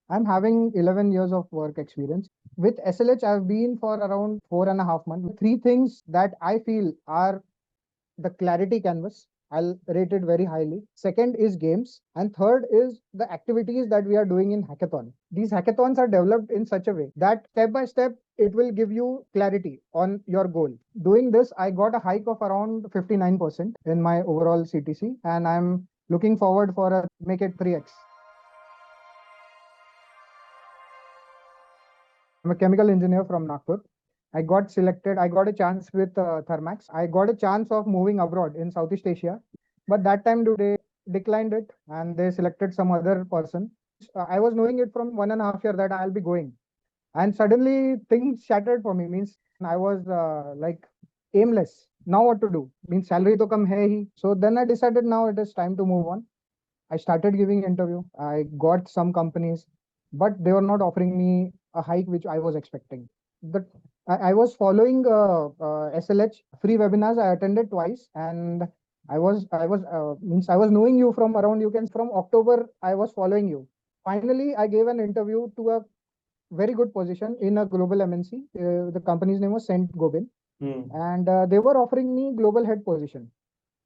I'm having 11 years of work experience. With SLH, I've been for around 4.5 months. Three things that I feel are the clarity canvas. I'll rate it very highly. Second is games. And third is the activities that we are doing in hackathon. These hackathons are developed in such a way that step by step, it will give you clarity on your goal. Doing this, I got a hike of around 59% in my overall CTC, and I'm looking forward for a make it 3x. I'm a chemical engineer from Nagpur. I got selected. I got a chance with Thermax. I got a chance of moving abroad in Southeast Asia, but that time they declined it and they selected some other person. I was knowing it from 1.5 year that I'll be going, and suddenly things shattered for me. Means I was like aimless. Now what to do? Means salary to kam hai hi. So then I decided now it is time to move on. I started giving interview. I got some companies, but they were not offering me a hike which I was expecting. The I was following SLH free webinars. I attended twice, and I was knowing you from around. You can from October. I was following you. Finally, I gave an interview to a very good position in a global MNC. The company's name was Saint Gobain, and they were offering me global head position.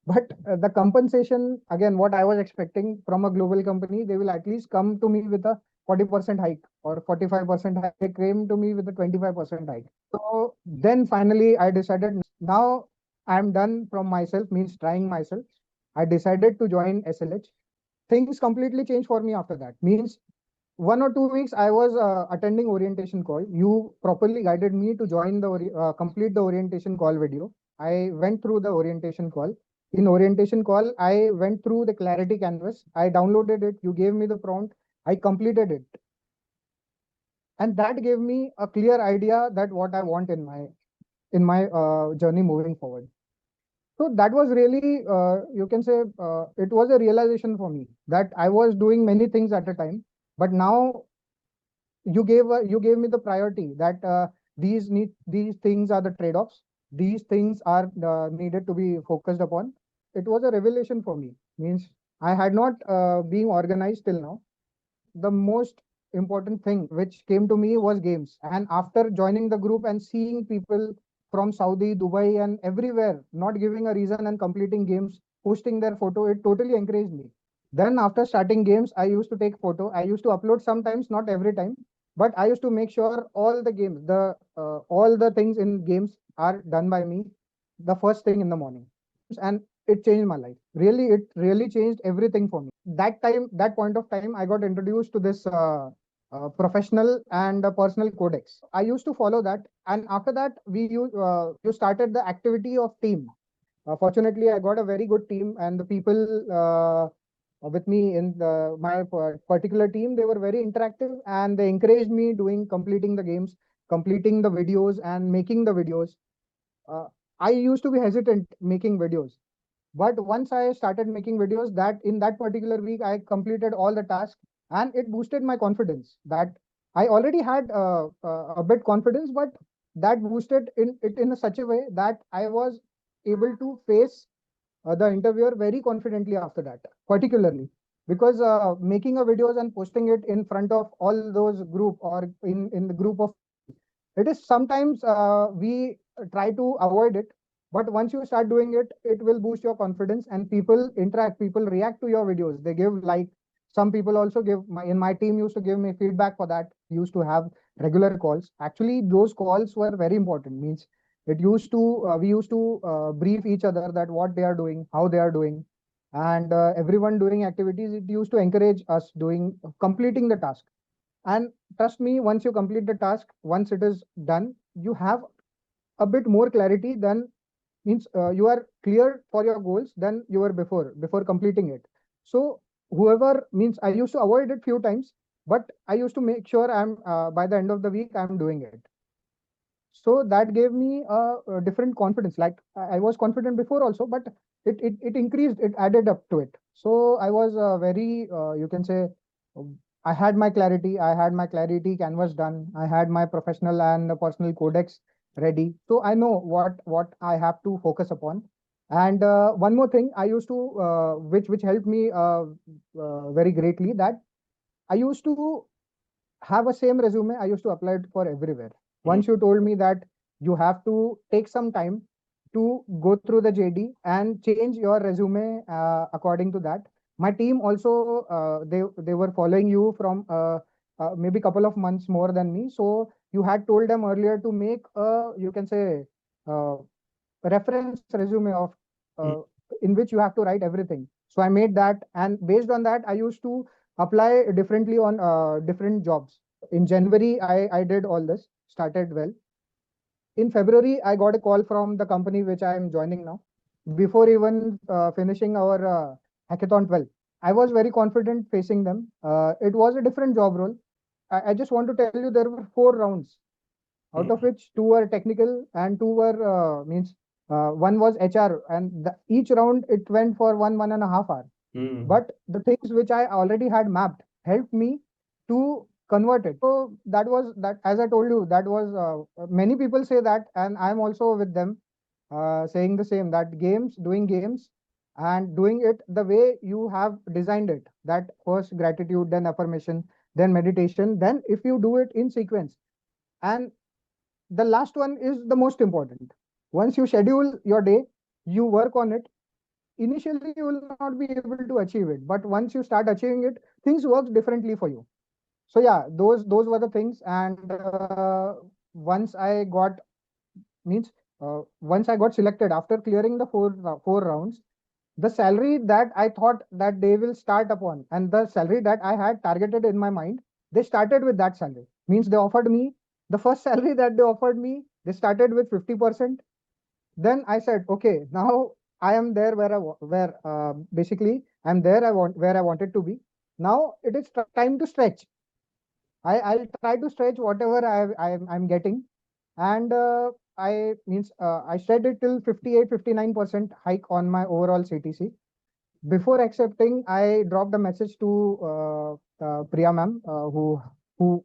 But the compensation, again, what I was expecting from a global company, they will at least come to me with a 40% hike or 45% hike. They came to me with a 25% hike. So then finally, I decided now I'm done from myself, means trying myself. I decided to join SLH. Things completely changed for me after that. Means 1 or 2 weeks I was attending orientation call. You properly guided me to join complete the orientation call video. I went through the orientation call. In orientation call, I went through the clarity canvas. I downloaded it. You gave me the prompt. I completed it, and that gave me a clear idea that what I want in my journey moving forward. So that was really, you can say, it was a realization for me that I was doing many things at a time, but now you gave me the priority that these things are the trade-offs. These things are needed to be focused upon. It was a revelation for me. Means I had not been organized till now. The most important thing which came to me was games. And after joining the group and seeing people from Saudi, Dubai, and everywhere not giving a reason and completing games, posting their photo, it totally encouraged me. Then after starting games, I used to take photo. I used to upload sometimes, not every time, but I used to make sure all the games, the all the things in games are done by me the first thing in the morning. And it changed my life. Really, it really changed everything for me. That time, that point of time, I got introduced to this professional and personal codex. I used to follow that, and after that, you started the activity of team. Fortunately, I got a very good team, and the people with me in my particular team, they were very interactive, and they encouraged me doing completing the games, completing the videos, and making the videos. Uh, I used to be hesitant making videos, but once I started making videos, that in that particular week, I completed all the tasks, and it boosted my confidence. That I already had a bit confidence, but that boosted in it in such a way that I was able to face the interviewer very confidently after that, particularly because making a videos and posting it in front of all those group or in the group of it is sometimes we try to avoid it, but once you start doing it, it will boost your confidence and people interact, people react to your videos. They give like some people also give in my team used to give me feedback for that. Used to have regular calls. Actually, those calls were very important. Means it used to we used to brief each other that what they are doing, how they are doing, and everyone doing activities. It used to encourage us doing completing the task. And trust me, once you complete the task, once it is done, you have a bit more clarity than means you are clear for your goals than you were before completing it. So whoever means I used to avoid it few times, but I used to make sure I'm by the end of the week I'm doing it. So that gave me a different confidence. Like I was confident before also, but it increased, it added up to it. So I was very you can say I had my clarity. I had my clarity canvas done. I had my professional and personal codex ready. So I know what I have to focus upon. And one more thing, I used to which helped me very greatly that I used to have a same resume, I used to apply it for everywhere. Mm. Once you told me that you have to take some time to go through the JD and change your resume according to that. My team also they were following you from maybe couple of months more than me. So you had told them earlier to make a, you can say, uh, reference resume of uh, Mm. in which you have to write everything. So I made that, and based on that, I used to apply differently on different jobs. In January, I did all this, started well. In February, I got a call from the company which I am joining now. Before even finishing our hackathon 12, I was very confident facing them. It was a different job role. I just want to tell you there were 4 rounds, out Mm. of which two were technical and two were means one was HR, and each round it went for 1.5 hours. Mm. But the things which I already had mapped helped me to convert it. So that was that, as I told you, that was many people say that, and I'm also with them saying the same, that doing games and doing it the way you have designed it, that first gratitude, then affirmation, then meditation, then if you do it in sequence, and the last one is the most important. Once you schedule your day, you work on it. Initially, you will not be able to achieve it, but once you start achieving it, things work differently for you. So yeah, those were the things. And once I got means once I got selected after clearing the four rounds, the salary that I thought that they will start upon, and the salary that I had targeted in my mind, they started with that salary. Means they offered me the first salary that they offered me. They started with 50%. Then I said, okay, now I am there where where basically I'm there. I want where I wanted to be. Now it is time to stretch. I'll try to stretch whatever I'm getting, and I stretched it till 58-59% hike on my overall CTC. Before accepting, I dropped a message to Priya ma'am, who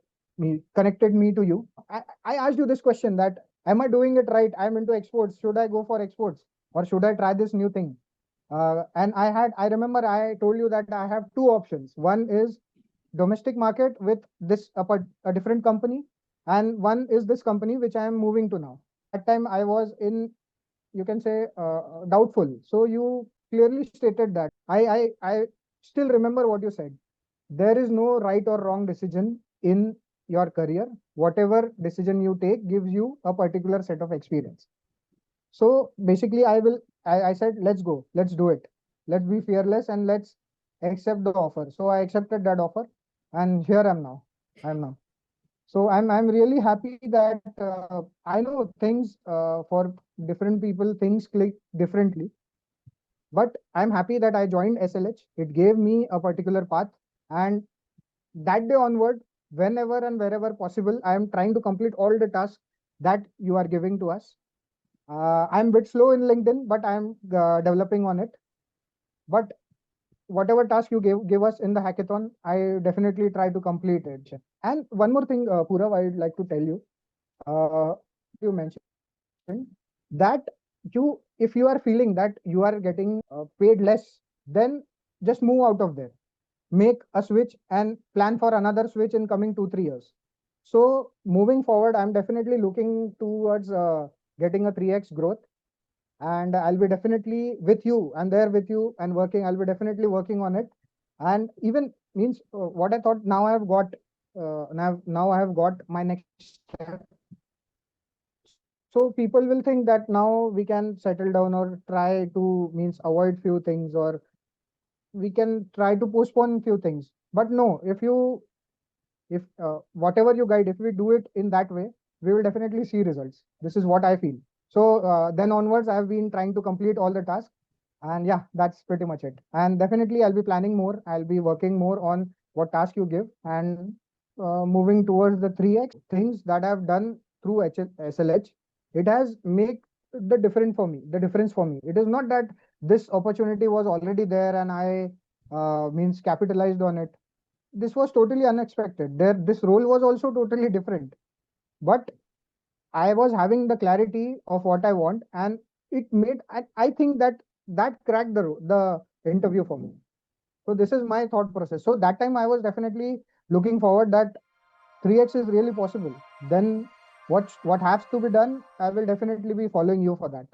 connected me to you. I asked you this question, that am I doing it right? I'm into exports. Should I go for exports, or should I try this new thing? And I remember I told you that I have two options. One is domestic market with a different company, and one is this company which I am moving to now. That time I was in, you can say, doubtful. So you clearly stated that. I still remember what you said. There is no right or wrong decision in your career. Whatever decision you take gives you a particular set of experience. So basically, I said, let's go, let's do it. Let's be fearless and let's accept the offer. So I accepted that offer, and here I'm now. I'm now. So I'm really happy that I know things for different people, things click differently. But I'm happy that I joined SLH. It gave me a particular path, and that day onward, whenever and wherever possible, I am trying to complete all the tasks that you are giving to us. I'm a bit slow in LinkedIn, but I'm developing on it. But whatever task you give us in the hackathon, I definitely try to complete it. And one more thing, Purav, I'd like to tell you. You mentioned that if you are feeling that you are getting paid less, then just move out of there. Make a switch and plan for another switch in coming 2-3 years. So moving forward, I'm definitely looking towards getting a 3x growth, and I'll be definitely with you. I'm there with you and working. I'll be definitely working on it. And even means what I thought, now I have got now I have got my next step. So people will think that now we can settle down or try to means avoid few things, or we can try to postpone few things. But no, if whatever you guide, if we do it in that way, we will definitely see results. This is what I feel. So then onwards, I have been trying to complete all the tasks, and yeah, that's pretty much it. And definitely, I'll be planning more. I'll be working more on what task you give, and moving towards the 3x things that I've done through SLH. It has make the difference for me. It is not that this opportunity was already there and I means capitalized on it. This was totally unexpected. This role was also totally different. But I was having the clarity of what I want, and it made. I think that that cracked the interview for me. So this is my thought process. So that time I was definitely looking forward that 3x is really possible, then what has to be done, I will definitely be following you for that.